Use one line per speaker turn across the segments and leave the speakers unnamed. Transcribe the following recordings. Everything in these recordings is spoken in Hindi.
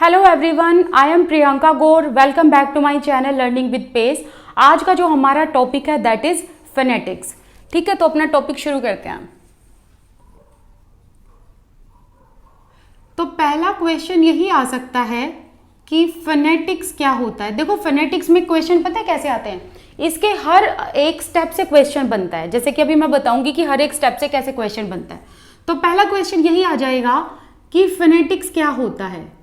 Hello everyone, I am Priyanka Gaur. Welcome back to my channel learning with pace. आज का जो हमारा टॉपिक है दैट इज फोनेटिक्स। ठीक है, तो अपना टॉपिक शुरू करते हैं। तो पहला क्वेश्चन यही आ सकता है कि फोनेटिक्स क्या होता है। देखो फोनेटिक्स में क्वेश्चन पता है कैसे आते हैं, इसके हर एक स्टेप से क्वेश्चन बनता है। जैसे कि अभी मैं बताऊंगी कि हर एक स्टेप से कैसे क्वेश्चन बनता है। तो पहला क्वेश्चन यही आ जाएगा कि फोनेटिक्स क्या होता है।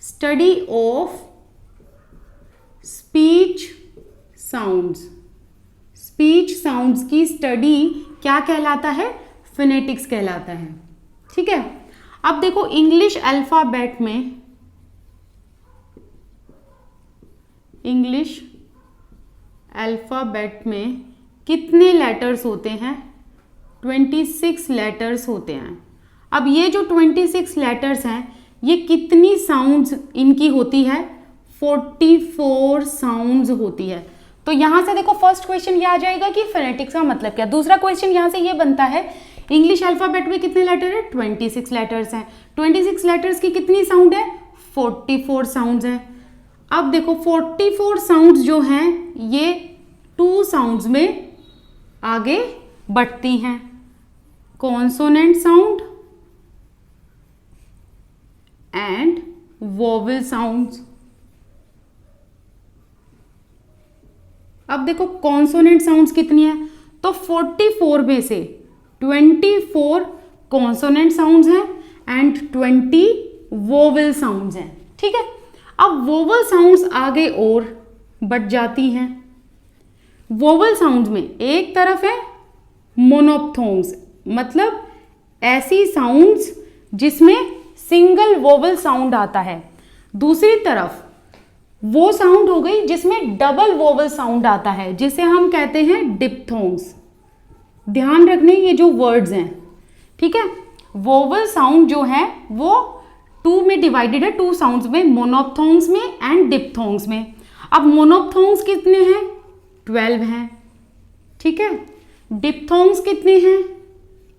Study of speech sounds. Speech sounds की स्टडी क्या कहलाता है? फोनेटिक्स कहलाता है। ठीक है, अब देखो इंग्लिश अल्फाबेट में कितने लेटर्स होते हैं? 26 लेटर्स होते हैं। अब ये जो 26 लेटर्स हैं, ये कितनी साउंड्स इनकी होती है? 44 साउंड्स होती है। तो यहां से देखो फर्स्ट क्वेश्चन ये आ जाएगा कि फोनेटिक्स का मतलब क्या। दूसरा क्वेश्चन यहां से ये बनता है, इंग्लिश अल्फाबेट में कितने लेटर है? 26 लेटर्स हैं। 26 लेटर्स की कितनी साउंड है? 44 साउंड्स हैं। अब देखो 44 साउंड्स जो हैं ये 2 साउंड्स में आगे बढ़ती हैं, consonant sound and vowel sounds. अब देखो कॉन्सोनेंट साउंड्स कितनी है? तो 44 में से 24 कॉन्सोनेंट साउंड्स हैं एंड 20 वोवेल साउंड्स हैं। ठीक है, अब वोवेल साउंड्स आगे और बढ़ जाती हैं। वोवेल साउंड्स में एक तरफ है मोनोप्थोंग्स, मतलब ऐसी साउंड्स जिसमें सिंगल वोवेल साउंड आता है। दूसरी तरफ वो साउंड हो गई जिसमें डबल वोवेल साउंड आता है, जिसे हम कहते हैं डिप्थोंग्स। ध्यान रखने ये जो वर्ड्स हैं, ठीक है, वोवेल साउंड जो है वो 2 में डिवाइडेड है, 2 साउंड्स में, मोनोप्थोंग्स में एंड डिप्थोंग्स में। अब मोनोप्थोंग्स कितने हैं? 12 हैं। ठीक है, डिप्थोंग्स कितने हैं?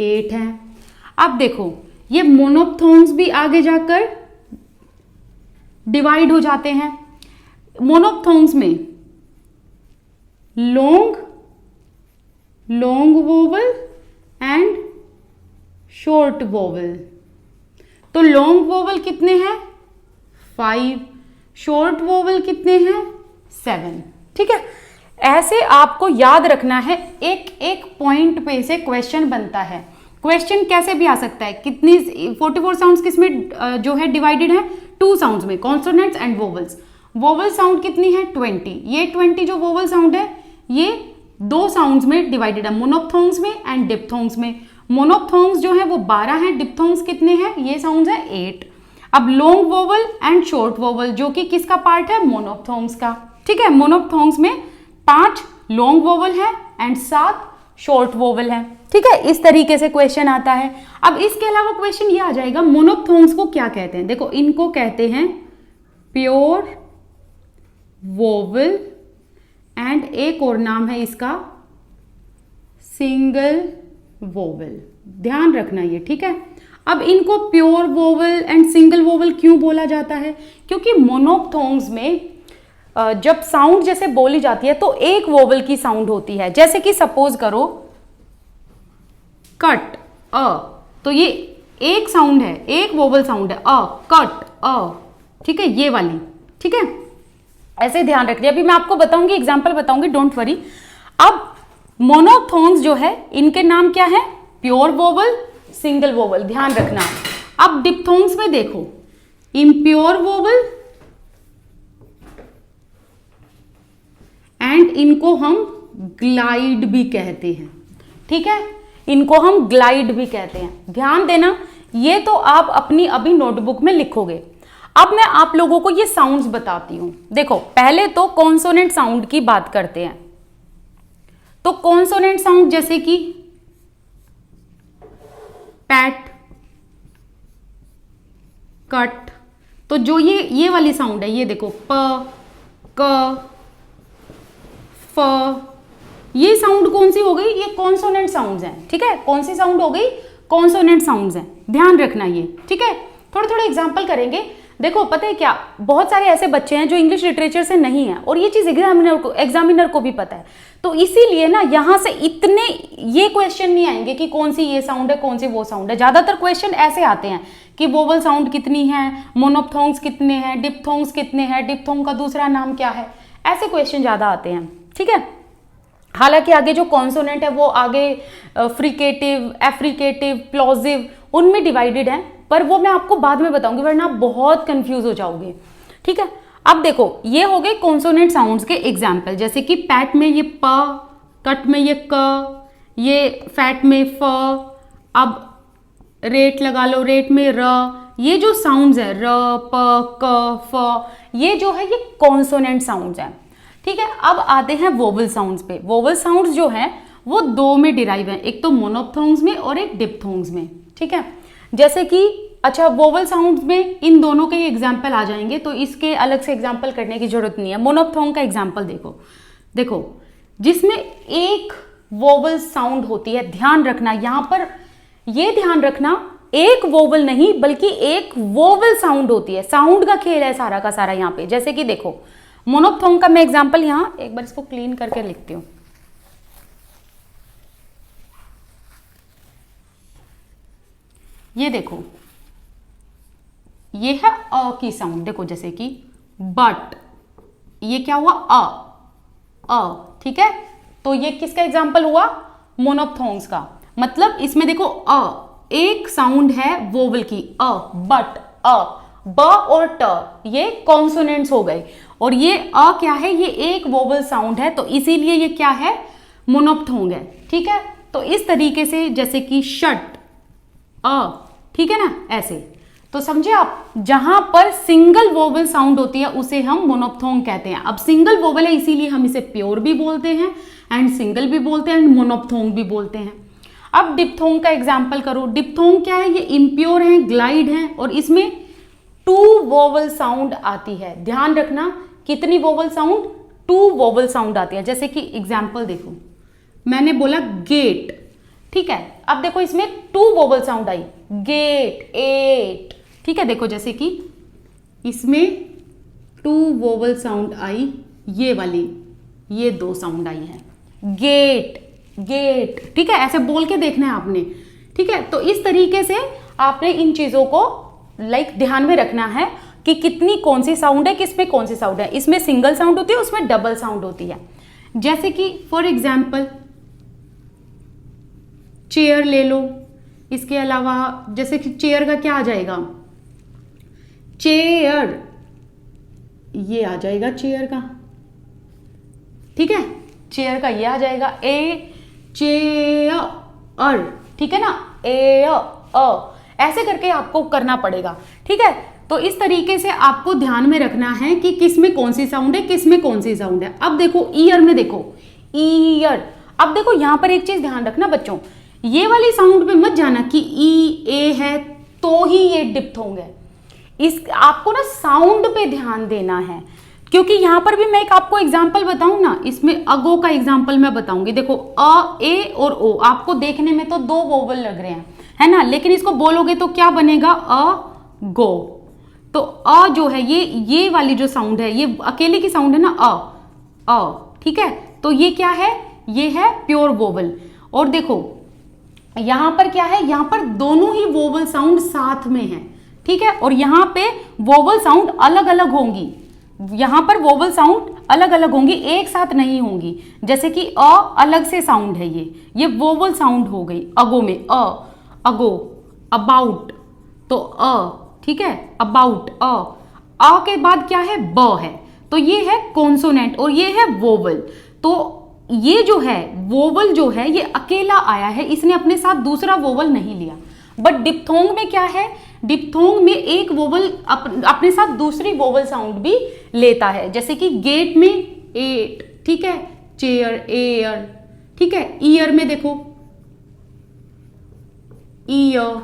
8 हैं। अब देखो ये मोनोप्थोंग्स भी आगे जाकर डिवाइड हो जाते हैं। मोनोप्थोंग्स में long vowel and short vowel. तो लॉन्ग वोवेल कितने हैं? 5। शॉर्ट वोवेल कितने हैं? 7। ठीक है, ऐसे आपको याद रखना है, एक एक पॉइंट पे से क्वेश्चन बनता है। क्वेश्चन कैसे भी आ सकता है, कितनी 44 साउंड्स किसमें जो है डिवाइडेड है? 2 साउंड्स में, consonants and vowels. Vowel sound कितनी है? 20। ये 20 जो वोवेल साउंड है ये 2 साउंड्स में डिवाइडेड है, मोनोप्थोंग्स में एंड डिप्थोंग्स में। मोनोप्थोंग्स जो है वो 12 हैं, डिप्थोंग्स कितने हैं? ये साउंड्स है 8। अब long vowel and short vowel जो कि किसका पार्ट है? मोनोप्थोंग्स का। ठीक है, मोनोप्थोंग्स में 5 लॉन्ग वोवेल है एंड 7 शॉर्ट वोवेल है। ठीक है, इस तरीके से क्वेश्चन आता है। अब इसके अलावा क्वेश्चन ये आ जाएगा, मोनोप्थोंग्स को क्या कहते हैं? देखो इनको कहते हैं प्योर वोवेल एंड एक और नाम है इसका सिंगल वोवेल। ध्यान रखना ये, ठीक है। अब इनको pure vowel and single vowel क्यों बोला जाता है? क्योंकि मोनोप्थोंग्स में जब साउंड जैसे बोली जाती है तो एक वोवेल की साउंड होती है। जैसे कि सपोज करो कट, अ, तो ये एक साउंड है, एक वोवेल साउंड है, अ, कट, अ। ठीक है, ये वाली। ठीक है, ऐसे ध्यान रखिए। अभी मैं आपको बताऊंगी, एग्जांपल बताऊंगी, डोंट वरी। अब मोनोप्थोंग्स जो है इनके नाम क्या है? Pure vowel, single vowel. ध्यान रखना। अब डिप्थोंग्स में देखो, इम्प्योर वोवेल एंड इनको हम ग्लाइड भी कहते हैं। ठीक है, इनको हम ग्लाइड भी कहते हैं। ध्यान देना, ये तो आप अपनी अभी नोटबुक में लिखोगे। अब मैं आप लोगों को ये साउंड्स बताती हूं। देखो पहले to कॉन्सोनेंट साउंड की बात करते हैं। तो कॉन्सोनेंट साउंड जैसे कि पैट, कट, तो जो ये वाली साउंड है, ये देखो प, क, फ, ये साउंड कौन सी हो गई? ये कॉन्सोनेंट साउंड्स हैं। ठीक है, कौन सी साउंड हो गई? कॉन्सोनेंट साउंड्स हैं। ध्यान रखना ये। ठीक है, थोड़े थोड़े एग्जांपल करेंगे। देखो पता है क्या, बहुत सारे ऐसे बच्चे हैं जो इंग्लिश लिटरेचर से नहीं है और ये चीज एग्जामिनर को भी पता है, तो इसीलिए ना यहाँ से इतने ये क्वेश्चन नहीं आएंगे कि कौन सी ये साउंड है कौन सी वो साउंड है। ज्यादातर क्वेश्चन ऐसे आते हैं कि वोवल साउंड कितनी है, मोनोप्थोंग्स कितने हैं, डिप्थोंग्स कितने हैं, डिप्थोंग का दूसरा नाम क्या है, ऐसे क्वेश्चन ज्यादा आते हैं। ठीक है, हालांकि आगे जो कॉन्सोनेंट है वो आगे फ्रिकेटिव, एफ्रिकेटिव, प्लॉजिव उनमें डिवाइडेड है, पर वो मैं आपको बाद में बताऊंगी वरना आप बहुत कंफ्यूज हो जाओगे। ठीक है, अब देखो ये हो गए कॉन्सोनेंट साउंड्स के एग्जाम्पल, जैसे कि पैट में ये प, कट में ये क, ये फैट में फ, अब रेट लगा लो, रेट में र, ये जो साउंड्स है र, प, क, फ, ये जो है ये कॉन्सोनेंट साउंड्स हैं। ठीक है, अब आते हैं वोवल साउंड्स पे। वोवल साउंड्स जो हैं वो दो में डिराइव हैं, एक तो मोनोप्थोंग्स में और एक डिप्थोंग्स में। ठीक है, जैसे कि अच्छा वोवल साउंड्स में इन दोनों के एग्जाम्पल आ जाएंगे, तो इसके अलग से एग्जाम्पल करने की जरूरत नहीं है। मोनोप्थोंग का एग्जाम्पल देखो, देखो जिसमें एक वोवल साउंड होती है, ध्यान रखना यहाँ पर, ये ध्यान रखना एक वोवल नहीं बल्कि एक वोवल साउंड होती है, साउंड का खेल है सारा का सारा यहाँ पे। जैसे कि देखो मोनोप्थोंग का मैं एग्जाम्पल यहाँ एक बार इसको क्लीन करके लिखती हूँ। ये देखो ये है अ की साउंड, देखो जैसे कि बट, ये क्या हुआ अ। ठीक है, तो ये किसका एग्जाम्पल हुआ, मोनोप्थोंग्स का। मतलब इसमें देखो अ एक साउंड है वोवल की अ, बट अ, ब और ट ये कॉन्सोनेंट्स हो गए, और ये अ क्या है, ये एक वोवल साउंड है, तो इसीलिए ये क्या है, मोनोप्थोंग है। ठीक है, तो इस तरीके से जैसे कि शट अ, ठीक है ना, ऐसे। तो समझे आप, जहां पर सिंगल वोवल साउंड होती है उसे हम मोनोप्थोंग कहते हैं। अब सिंगल वोवल है इसीलिए हम इसे प्योर भी बोलते हैं एंड सिंगल भी बोलते हैं एंड मोनोप्थोंग भी बोलते हैं। अब डिप्थोंग का एग्जाम्पल करो। डिप्थोंग क्या है, ये इम्प्योर है, ग्लाइड है, और इसमें 2 वोवल साउंड आती है। ध्यान रखना कितनी वोवल साउंड, 2 वोवल साउंड आती है। जैसे कि एग्जाम्पल देखो, मैंने बोला गेट, ठीक है, अब देखो इसमें 2 वोवल साउंड आई, गेट, एट। ठीक है, देखो जैसे कि इसमें 2 वोवल साउंड आई, ये वाली, ये 2 साउंड आई है, गेट, गेट। ठीक है, ऐसे बोल के देखना है आपने। ठीक है, तो इस तरीके से आपने इन चीजों को ध्यान में रखना है कि कितनी कौन सी साउंड है, किस में कौन सी साउंड है। इसमें सिंगल साउंड होती है, उसमें डबल साउंड होती है। जैसे कि फॉर एग्जाम्पल चेयर ले लो, इसके अलावा जैसे कि चेयर का क्या आ जाएगा, चेयर, ये आ जाएगा चेयर का। ठीक है, चेयर का ये आ जाएगा, ए चेयर। ठीक है ना, ए अ, ऐसे करके आपको करना पड़ेगा। ठीक है, तो इस तरीके से आपको ध्यान में रखना है कि किस में कौन सी साउंड है, किस में कौन सी साउंड है। अब देखो ईयर में, देखो ईयर, अब देखो यहां पर एक चीज ध्यान रखना बच्चों, ये वाली साउंड पे मत जाना कि ई ए है तो ही ये डिप्थोंग है। इस आपको ना साउंड पे ध्यान देना है, क्योंकि यहां पर भी मैं एक आपको एग्जांपल बताऊं ना, इसमें अगो का एग्जांपल मैं बताऊंगी। देखो अ, ए और ओ, आपको देखने में तो 2 वोवल लग रहे हैं, है ना, लेकिन इसको बोलोगे तो क्या बनेगा, अ गो। तो अ जो है ये वाली जो साउंड है, ये अकेले की साउंड है ना, अ। ठीक है, तो ये क्या है, ये है प्योर वोवल। और देखो यहां पर क्या है, यहां पर दोनों ही वोवल साउंड साथ में है। ठीक है, और यहां पे वोवल साउंड अलग अलग होंगी, यहां पर वोवल साउंड अलग अलग होंगी, एक साथ नहीं होंगी। जैसे कि अ अलग से साउंड है, ये वोवल साउंड हो गई अगो में, अगो, अबाउट, तो ठीक है, अबाउट, अ के बाद क्या है, ब है, तो ये है कॉन्सोनेंट और ये है वोवल। तो ये जो है वोवल जो है ये अकेला आया है, इसने अपने साथ दूसरा वोवल नहीं लिया। बट डिप्थोंग में क्या है, डिप्थोंग में एक वोवल अपने साथ दूसरी वोवल साउंड भी लेता है। जैसे कि गेट में एट, ठीक है, चेयर, एयर। ठीक है, ईयर में देखो ईयर,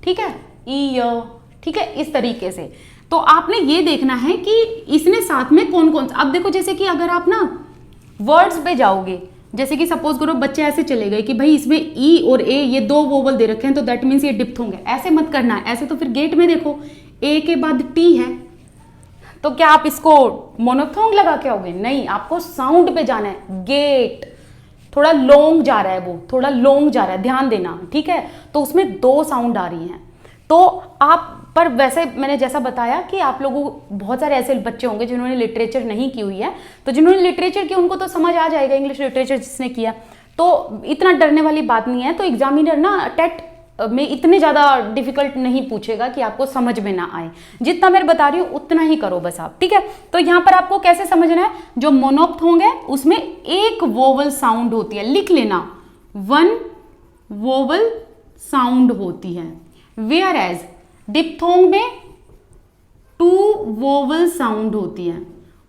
ठीक है, ईयर। ठीक है, इस तरीके से तो आपने ये देखना है कि इसने साथ में कौन कौन सा। अब देखो जैसे कि अगर आप ना वर्ड्स पे जाओगे, जैसे कि सपोज करो बच्चे ऐसे चले गए कि भाई इसमें ई और ए ये 2 वोवल दे रखे हैं तो दैट मीन्स ये डिप्थोंग है, ऐसे मत करना है। ऐसे तो फिर गेट में देखो ए के बाद टी है, तो क्या आप इसको मोनोफ्थोंग लगा के आओगे? नहीं, आपको साउंड पे जाना है। गेट थोड़ा लॉन्ग जा रहा है, वो थोड़ा लॉन्ग जा रहा है, ध्यान देना, ठीक है। तो उसमें 2 साउंड आ रही हैं। तो आप पर वैसे मैंने जैसा बताया कि आप लोगों बहुत सारे ऐसे बच्चे होंगे जिन्होंने लिटरेचर नहीं की हुई है, तो जिन्होंने लिटरेचर की उनको तो समझ आ जाएगा, इंग्लिश लिटरेचर जिसने किया, तो इतना डरने वाली बात नहीं है। तो एग्जामिनर ना टेट में इतने ज़्यादा डिफिकल्ट नहीं पूछेगा कि आपको समझ में ना आए। जितना मैं बता रही हूँ उतना ही करो बस आप, ठीक है। तो यहाँ पर आपको कैसे समझना है, जो मोनोफ्थोंग है उसमें एक वोवल साउंड होती है, लिख लेना, 1 वोवल साउंड होती है। वेयर एज डिप्थोंग में 2 वोवल साउंड होती है।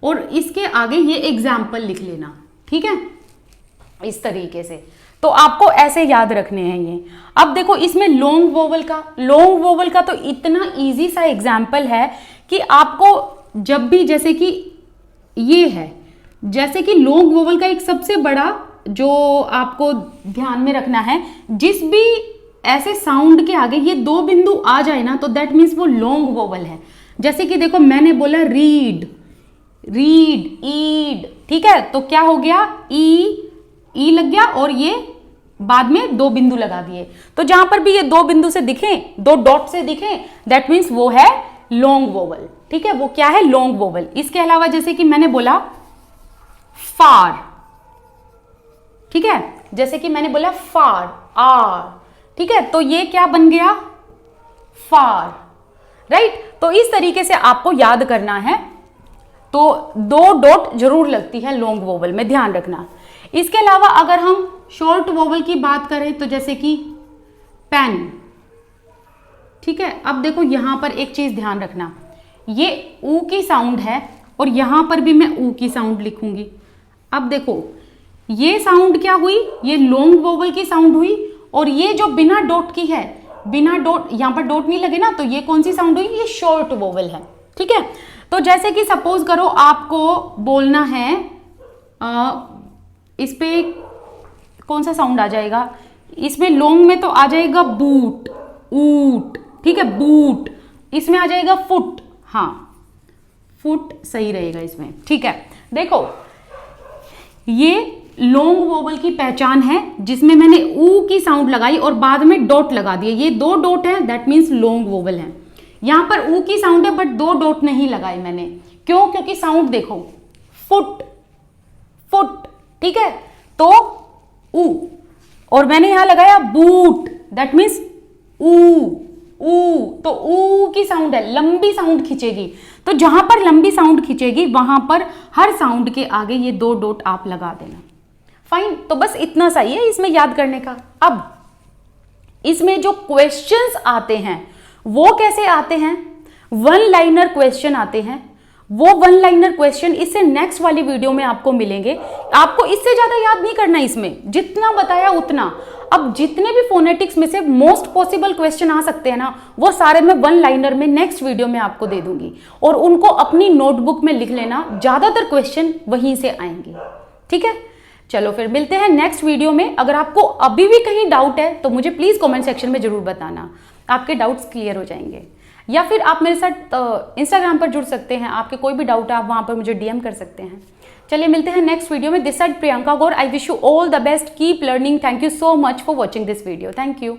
और इसके आगे ये एग्जाम्पल लिख लेना, ठीक है, इस तरीके से। तो आपको ऐसे याद रखने हैं ये। अब देखो इसमें लॉन्ग वोवल का तो इतना इजी सा एग्जाम्पल है कि आपको जब भी, जैसे कि ये है, जैसे कि लॉन्ग वोवल का एक सबसे बड़ा जो आपको ध्यान में रखना है, जिस भी ऐसे साउंड के आगे ये 2 बिंदु आ जाए ना, तो दैट मीन्स वो लॉन्ग वोवल है। जैसे कि देखो मैंने बोला रीड, ईड, ठीक है, तो क्या हो गया, ई लग गया और ये बाद में 2 बिंदु लगा दिए। तो जहां पर भी ये 2 बिंदु से दिखे, 2 डॉट से दिखे, दैट मीन्स वो है लॉन्ग वोवल, ठीक है, वो क्या है, लॉन्ग वोवल। इसके अलावा जैसे कि मैंने बोला फार, ठीक है, जैसे कि मैंने बोला फार, आर, ठीक है, तो ये क्या बन गया, फार, राइट। तो इस तरीके से आपको याद करना है। तो 2 डॉट जरूर लगती है लॉन्ग वोवल में, ध्यान रखना। इसके अलावा अगर हम शॉर्ट वोवल की बात करें तो जैसे कि पेन, ठीक है। अब देखो यहां पर एक चीज ध्यान रखना, ये ऊ की साउंड है और यहां पर भी मैं ऊ की साउंड लिखूंगी। अब देखो ये साउंड क्या हुई, ये लॉन्ग वोवल की साउंड हुई, और ये जो बिना डॉट की है, बिना डॉट, यहां पर डॉट नहीं लगे ना, तो ये कौन सी साउंड हुई, ये शॉर्ट वोवल है, ठीक है। तो जैसे कि सपोज करो आपको बोलना है, इस पे कौन सा साउंड आ जाएगा, इसमें लॉन्ग में तो आ जाएगा बूट, ऊट, ठीक है, बूट। इसमें आ जाएगा फुट, हाँ फुट सही रहेगा इसमें, ठीक है। देखो ये लॉन्ग वोवल की पहचान है, जिसमें मैंने ऊ की साउंड लगाई और बाद में डॉट लगा दिए, ये 2 डॉट है, दैट मीन्स लॉन्ग वोवल है। यहां पर ऊ की साउंड है बट 2 डॉट नहीं लगाए मैंने, क्यों, क्योंकि साउंड देखो फुट, ठीक है, तो ऊ, और मैंने यहां लगाया बूट, दैट मीन्स ऊ, तो ऊ की साउंड है, लंबी साउंड खींचेगी। तो जहां पर लंबी साउंड खींचेगी वहां पर हर साउंड के आगे ये 2 डॉट आप लगा देना, फाइन। तो बस इतना सही है इसमें याद करने का। अब इसमें जो क्वेश्चंस आते हैं वो कैसे आते हैं, 1 लाइनर क्वेश्चन आते हैं। वो 1 लाइनर क्वेश्चन इससे नेक्स्ट वाली वीडियो में आपको मिलेंगे। आपको इससे ज्यादा याद नहीं करना, इसमें जितना बताया उतना। अब जितने भी फोनेटिक्स में से मोस्ट पॉसिबल क्वेश्चन आ सकते हैं ना, वो सारे मैं 1 लाइनर में नेक्स्ट वीडियो में आपको दे दूंगी, और उनको अपनी नोटबुक में लिख लेना, ज्यादातर क्वेश्चन वहीं से आएंगे, ठीक है। चलो फिर मिलते हैं नेक्स्ट वीडियो में। अगर आपको अभी भी कहीं डाउट है तो मुझे प्लीज कमेंट सेक्शन में जरूर बताना, आपके डाउट्स क्लियर हो जाएंगे। या फिर आप मेरे साथ इंस्टाग्राम पर जुड़ सकते हैं, आपके कोई भी डाउट है आप वहां पर मुझे डीएम कर सकते हैं। चलिए मिलते हैं नेक्स्ट वीडियो में। This side Priyanka Gaur, I wish you all the best, keep learning. Thank you so much for watching this video, thank you.